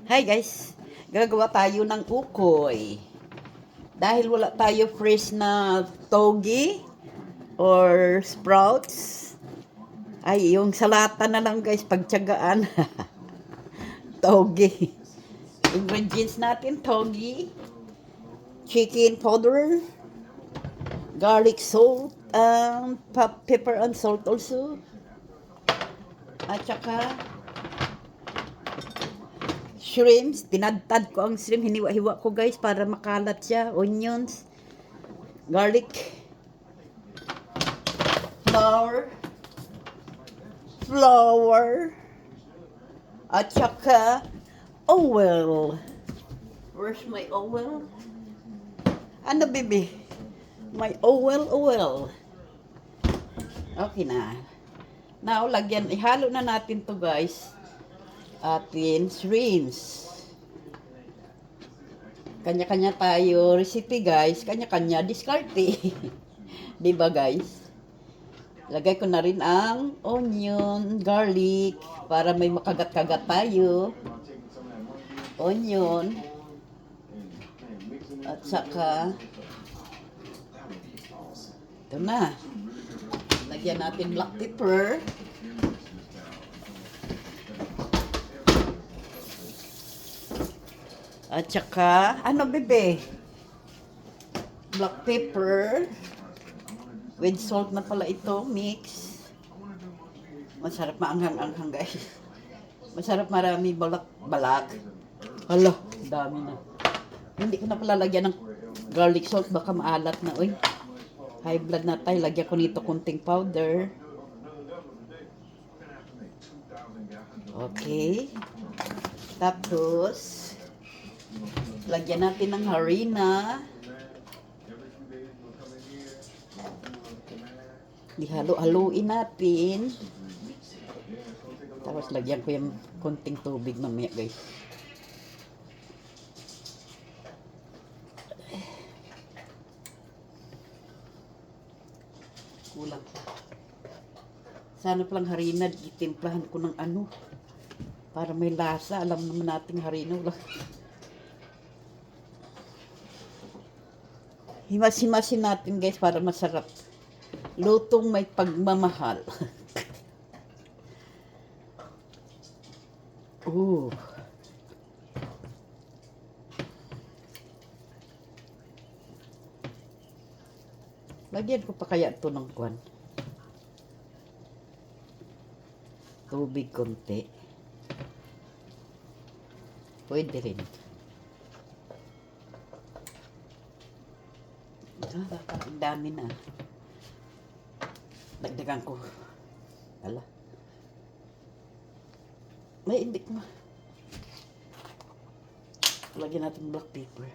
Hi guys, gagawa tayo ng ukoy. Dahil wala tayo fresh na togi or sprouts, ay yung salata na lang guys, pagtyagaan. Togi. Ingredients natin, togi, chicken powder, garlic salt, pepper and salt also. At saka shrimps, tinadtad ko ang shrimp, hiniwa-hiwa ko guys para makalat siya, onions, garlic, flour, at saka oil. Where's my oil? Ano bibi? My oil. Okay na. Now, ihalo na natin to guys. Atin shrimps. Kanya-kanya tayo recipe guys, kanya-kanya diskarte. 'Di ba guys? Lagay ko na rin ang onion, garlic para may makagat-kagat tayo. Onion. At saka ito na. Lagyan natin black pepper. At saka, ano bebe? Black pepper. With salt na pala ito, mix. Masarap maanghang-anghang guys. Masarap marami balak. Hala, dami na. Hindi ko na pala lagyan ng garlic salt, baka maalat na. Uy, high blood na tayo. Lagyan ko nito kunting powder. Okay. Tapos, lagyan natin ng harina. Ihalo-haluin natin. Tapos lagyan ko yung konting tubig mamaya guys. Kulang. Sana palang harina, itimplahan ko ng ano. Para may lasa. Alam naman nating harina. Himas-himasin natin guys para masarap. Lutong may pagmamahal. Ooh. Lagyan ko pa kaya ito ng kwan. Tubig konti. Pwede rin. Ang dami na. Dagdagan ko. Hala. May hindi ko. Lagyan natin black pepper.